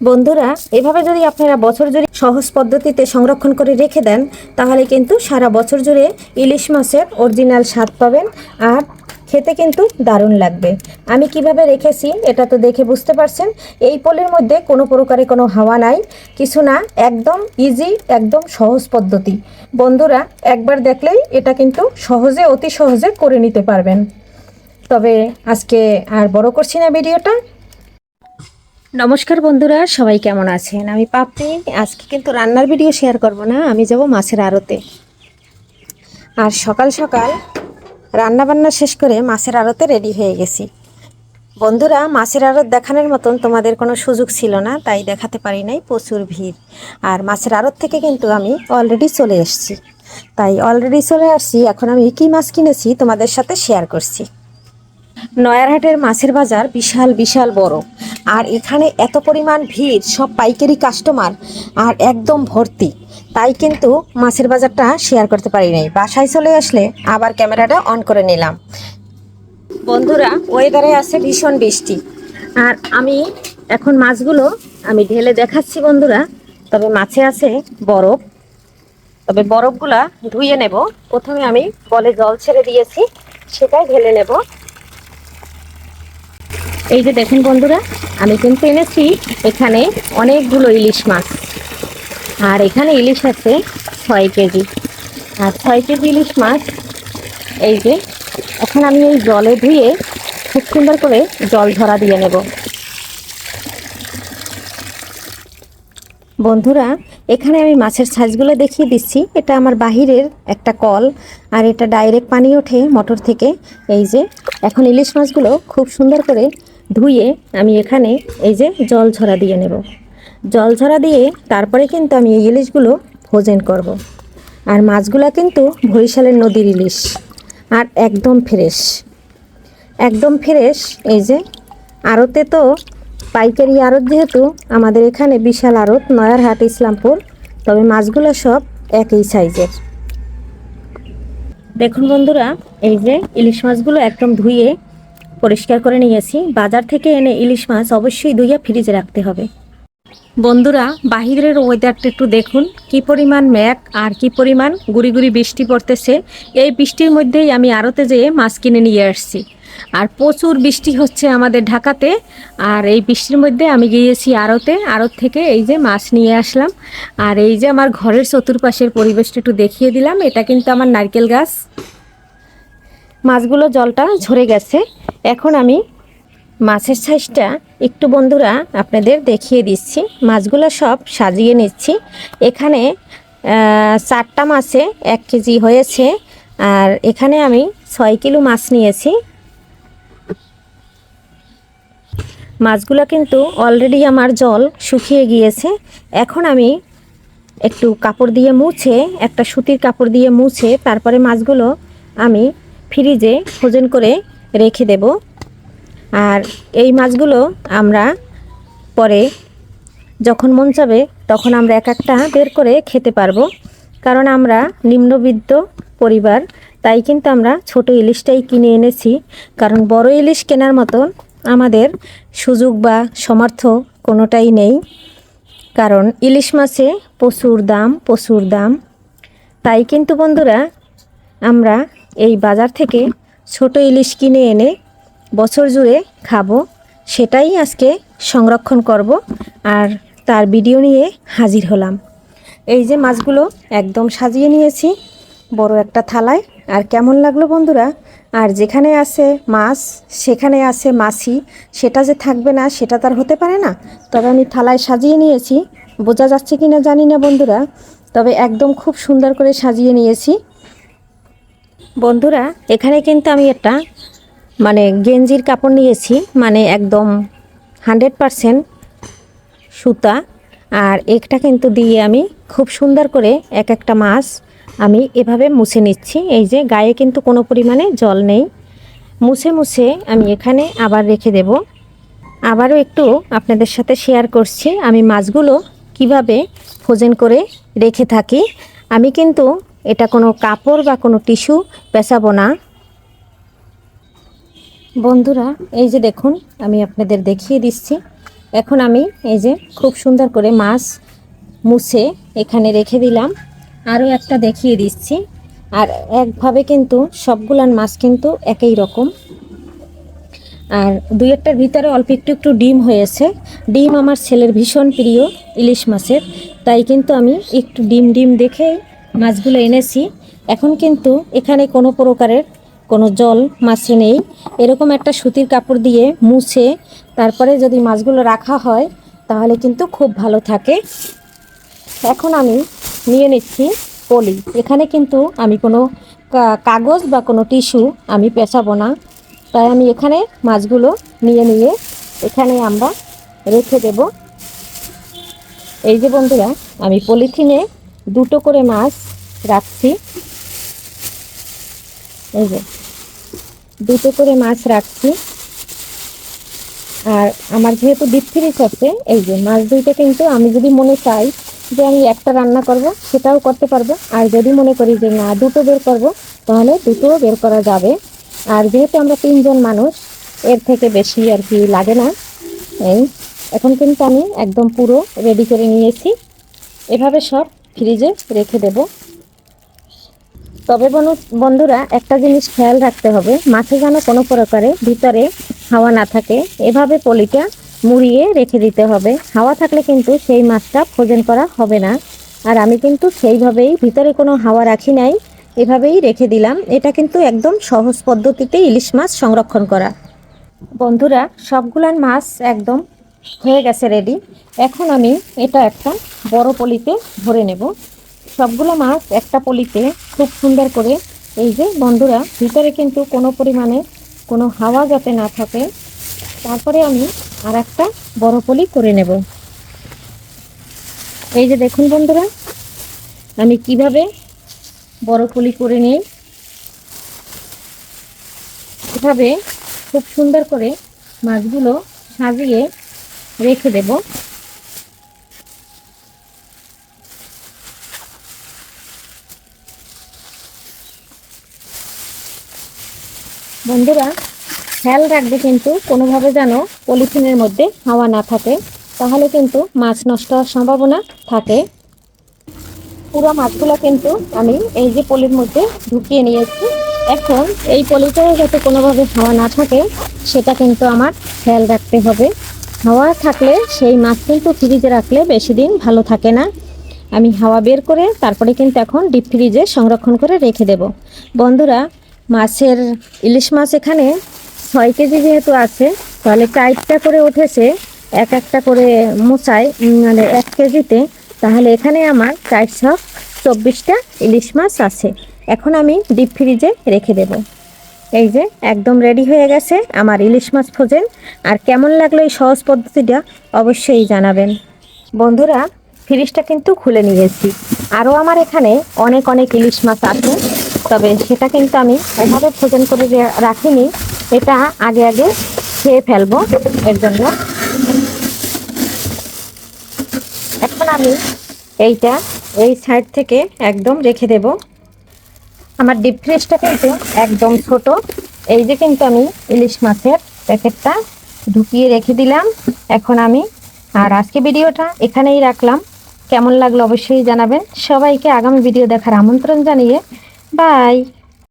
বন্ধুরা, এভাবে যদি আপনারা বছর জুড়ে সহজ পদ্ধতিতে সংরক্ষণ করে রেখে দেন, তাহলে কিন্তু সারা বছর জুড়ে ইলিশ মাছের অরিজিনাল স্বাদ পাবেন আর খেতে কিন্তু দারুণ লাগবে। আমি কিভাবে রেখেছি এটা তো দেখে বুঝতে পারছেন। এই পলির মধ্যে কোনো প্রকারে কোনো হাওয়া নাই, কিছু না, একদম ইজি, একদম সহজ পদ্ধতি। বন্ধুরা, একবার দেখলেই এটা কিন্তু সহজে, অতি সহজে করে নিতে পারবেন। তবে আজকে আর বড় করছি না ভিডিওটা। নমস্কার বন্ধুরা, সবাই কেমন আছেন? আমি পাপড়ি। আজকে কিন্তু রান্নার ভিডিও শেয়ার করব না, আমি যাব মাছের আড়তে। আর সকাল সকাল রান্না বান্না শেষ করে মাছের আড়তে রেডি হয়ে গেছি। বন্ধুরা, মাছের আড়ত দেখানোর মতন তোমাদের কোনো সুযোগ ছিল না, তাই দেখাতে পারি নাই, প্রচুর ভিড়। আর মাছের আড়ত থেকে কিন্তু আমি অলরেডি চলে এসেছি। এখন আমি কী মাছ কিনেছি তোমাদের সাথে শেয়ার করছি। নয়ারহাটের মাছের বাজার বিশাল বিশাল বড়, আর এখানে এত পরিমাণ ভিড়, সব পাইকারি কাস্টমার আর একদম ভর্তি। তাই কিন্তু মাছের বাজারটা শেয়ার করতে পারি নাই। বাসায় চলে আসলে আবার ক্যামেরাটা অন করে নিলাম। বন্ধুরা, ওয়েদারে আছে ভীষণ বৃষ্টি, আর আমি এখন মাছগুলো আমি ঢেলে দেখাচ্ছি বন্ধুরা। তবে মাছে আছে বরফ, তবে বরফগুলা ধুয়ে নেব। প্রথমে আমি বলে জল ছেড়ে দিয়েছি, সেটাই ঢেলে নেব। এই যে দেখুন বন্ধুরা, আমি কিন্তু এনেছি এখানে অনেকগুলো ইলিশ মাছ, আর এখানে ইলিশ আছে 6 কেজি। আর 6 কেজি ইলিশ মাছ এই যে এখন আমি এই জলে ধুয়ে খুব সুন্দর করে জল ঝরা দিয়ে নেব। বন্ধুরা, এখানে আমি মাছের সাইজগুলো দেখিয়ে দিচ্ছি। এটা আমার বাহিরের একটা কল, আর এটা ডাইরেক্ট পানি ওঠে মোটর থেকে। এই যে এখন ইলিশ মাছগুলো খুব সুন্দর করে ধুয়ে আমি এখানে এই যে জল ঝরা দিয়ে নেব। জল ঝরা দিয়ে তারপরে কিন্তু আমি এই ইলিশগুলো ভোজন করব। আর মাছগুলো কিন্তু বরিশালের নদীর ইলিশ, আর একদম ফ্রেশ, একদম ফ্রেশ। এই যে আড়তে তো পাইকারি আড়ত, যেহেতু আমাদের এখানে বিশাল আড়ত নয়ারহাট ইসলামপুর, তবে মাছগুলো সব একই সাইজের। দেখুন বন্ধুরা, এই যে ইলিশ মাছগুলো একদম ধুয়ে পরিষ্কার করে নিয়েছি। বাজার থেকে এনে ইলিশ মাছ অবশ্যই ধুয়ে ফ্রিজে রাখতে হবে। বন্ধুরা, বাহিরের ওয়েদারটা একটু দেখুন, কি পরিমাণ মেঘ আর কি পরিমাণ গুড়ি গুড়ি বৃষ্টি পড়তেছে। এই বৃষ্টির মধ্যেই আমি আড়তে যেয়ে মাছ কিনে নিয়ে আসছি। আর প্রচুর বৃষ্টি হচ্ছে আমাদের ঢাকাতে, আর এই বৃষ্টির মধ্যে আমি গিয়েছি আড়ত থেকে এই যে মাছ নিয়ে আসলাম। আর এই যে আমার ঘরের চতুর্পাশের পরিবেশটা একটু দেখিয়ে দিলাম। এটা কিন্তু আমার নারকেল গাছ। মাছগুলো জলটা ঝরে গেছে। এখন আমি মাছের সাইজটা একটু বন্ধুরা আপনাদের দেখিয়ে দিচ্ছি। মাছগুলো সব সাজিয়ে নিচ্ছি। এখানে 4টা মাছে 1 কেজি হয়েছে, আর এখানে আমি 6 কিলো মাছ নিয়েছি। মাছগুলো কিন্তু অলরেডি আমার জল শুকিয়ে গিয়েছে। এখন আমি একটু কাপড় দিয়ে মুছে, একটা সুতির কাপড় দিয়ে মুছে তারপরে মাছগুলো আমি ফ্রিজে ফ্রোজেন করে রেখে দেব। আর এই মাছগুলো আমরা পরে যখন মন চাবে তখন আমরা এক একটা বের করে খেতে পারবো। কারণ আমরা নিম্নবিত্ত পরিবার, তাই কিন্তু আমরা ছোট ইলিশটাই কিনে এনেছি। কারণ বড় ইলিশ কেনার মতন আমাদের সুযোগ বা সামর্থ্য কোনোটাই নেই। কারণ ইলিশ মাছে প্রচুর দাম। তাই কিন্তু বন্ধুরা আমরা এই বাজার থেকে ছোট ইলিশ কিনে এনে বছর জুড়ে খাবো, সেটাই আজকে সংরক্ষণ করব। আর তার ভিডিও নিয়ে হাজির হলাম। এই যে মাছগুলো একদম সাজিয়ে নিয়েছি বড় একটা থালায়। আর কেমন লাগলো বন্ধুরা? আর যেখানে আছে মাছ সেখানে আছে মাছি, সেটা যে থাকবে না সেটা তার হতে পারে না। তবে আমি থালায় সাজিয়ে নিয়েছি, বোঝা যাচ্ছে কি না জানি না বন্ধুরা, তবে একদম খুব সুন্দর করে সাজিয়ে নিয়েছি। বন্ধুরা, এখানে কিন্তু আমি একটা গেঞ্জির কাপড় নিয়েছি, একদম 100% সুতা। আর একটা কিন্তু দিয়ে আমি খুব সুন্দর করে এক একটা মাছ আমি এভাবে মুছে নিচ্ছি। এই যে গায়ে কিন্তু কোনো পরিমাণে জল নেই। মুছে আমি এখানে আবার রেখে দেব। আবারও একটু আপনাদের সাথে শেয়ার করছি আমি মাছগুলো কিভাবে ফ্রোজেন করে রেখে থাকি। আমি কিন্তু এটা কোনো কাপড় বা কোনো টিস্যু পেঁচাবো না। বন্ধুরা, এই যে দেখুন, আমি আপনাদের দেখিয়ে দিচ্ছি এখন আমি এই যে খুব সুন্দর করে মাছ মুছে এখানে রেখে দিলাম। আরও একটা দেখিয়ে দিচ্ছি। আর একভাবে কিন্তু সবগুলান মাছ কিন্তু একই রকম। আর দুই একটার ভিতরে অল্প একটু একটু ডিম হয়েছে। ডিম আমার ছেলের ভীষণ প্রিয় ইলিশ মাছের, তাই কিন্তু আমি একটু ডিম ডিম দেখে মাছগুলো এনেছি। এখন কিন্তু এখানে কোনো প্রকারের কোনো জল মাছে নেই। এরকম একটা সুতির কাপড় দিয়ে মুছে তারপরে যদি মাছগুলো রাখা হয় তাহলে কিন্তু খুব ভালো থাকে। এখন আমি নিয়ে নিচ্ছি পলি। এখানে কিন্তু আমি কোনো কাগজ বা কোনো টিস্যু আমি পেঁচাবো না, তাই আমি এখানে মাছগুলো নিয়ে নিয়ে এখানে আমরা রেখে দেব। এই যে বন্ধুরা, আমি পলিথিনে দুটো করে মাছ রাখছি। এই যে দুটো করে মাছ রাখছি। আর আমার যেহেতু ডিপ ফ্রিজ আছে, এই যে মাছ দুইটা কিন্তু আমি যদি মনে চাই যে আমি একটা রান্না করব সেটাও করতে পারবো। আর যদি মনে করি যে না দুটো বের করব তাহলে দুটোও বের করা যাবে। আর যেহেতু আমরা 3 জন মানুষ, এর থেকে বেশি আর কি লাগে না। এই এখন কিন্তু আমি একদম পুরো রেডি করে নিয়েছি। এভাবে সব ফ্রিজে রেখে দেব। তবে বন্ধুরা, একটা জিনিস খেয়াল রাখতে হবে, মাছে যেন কোনো প্রকারে ভিতরে হাওয়া না থাকে। এভাবে পলিটা মুড়িয়ে রেখে দিতে হবে। হাওয়া থাকলে কিন্তু সেই মাছটা ফ্রোজেন করা হবে না। আর আমি কিন্তু সেইভাবেই ভিতরে কোনো হাওয়া রাখি নাই, এভাবেই রেখে দিলাম। এটা কিন্তু একদম সহজ পদ্ধতিতে ইলিশ মাছ সংরক্ষণ করা। বন্ধুরা, সবগুলান মাছ একদম হয়ে গেছে রেডি। এখন আমি এটা একটা বড় পলিতে ভরে নেব। সবগুলো মাছ একটা পলিতে খুব সুন্দর করে, এই যে বন্ধুরা, ভিতরে কিন্তু কোনো পরিমাণে কোনো হাওয়া যাতে না থাকে, তারপরে আমি আর একটা বড় পলি করে নেব। এই যে দেখুন বন্ধুরা, আমি কিভাবে বড় পলি করে নিই। এভাবে খুব সুন্দর করে মাছগুলো সাজিয়ে রেখে দেব। বন্ধুরা, খেয়াল রাখবে কিন্তু কোনোভাবে যেন পলিথিনের মধ্যে হাওয়া না থাকে, তাহলে কিন্তু মাছ নষ্ট হওয়ার সম্ভাবনা থাকে। পুরো মাছগুলো কিন্তু আমি এই যে পলির মধ্যে ঢুকিয়ে নিয়েছি। এখন এই পলিটাও যাতে কোনোভাবে হাওয়া না থাকে সেটা কিন্তু আমার খেয়াল রাখতে হবে। হাওয়া থাকলে সেই মাছ কিন্তু ফ্রিজে রাখলে বেশি দিন ভালো থাকে না। আমি হাওয়া বের করে তারপরে কিন্তু এখন ডিপ ফ্রিজে সংরক্ষণ করে রেখে দেব। বন্ধুরা, মাছের ইলিশ মাছ এখানে 6 কেজি যেহেতু আছে, তাহলে 4টা করে উঠেছে এক একটা করে মোচায়, মানে 1 কেজিতে। তাহলে এখানে আমার 424টা ইলিশ মাছ আছে। এখন আমি ডিপ ফ্রিজে রেখে দেব। এই যে একদম রেডি হয়ে গেছে আমার ইলিশ মাছ ফ্রোজেন। আর কেমন লাগলো এই সহজ পদ্ধতিটা অবশ্যই জানাবেন। বন্ধুরা, ফ্রিজটা কিন্তু খুলে নিয়েছি। আরও আমার এখানে অনেক অনেক ইলিশ মাছ আছে, তবে সেটা কিন্তু আমি এভাবে ফ্রোজেন করে রাখিনি। এটা আগে আগে খেয়ে ফেলবো, এর জন্য। এখন আমি এইটা এই সাইড থেকে একদম রেখে দেব। আমার ডিপ ফ্রিজটা কিন্তু একদম ছোট। এই যে কিন্তু আমি ইলিশ মাছের প্যাকেটটা ঢুকিয়ে রেখে দিলাম। এখন আমি আর আজকে ভিডিওটা এখানেই রাখলাম। কেমন লাগলো অবশ্যই জানাবেন। সবাইকে আগামী ভিডিও দেখার আমন্ত্রণ জানিয়ে বাই।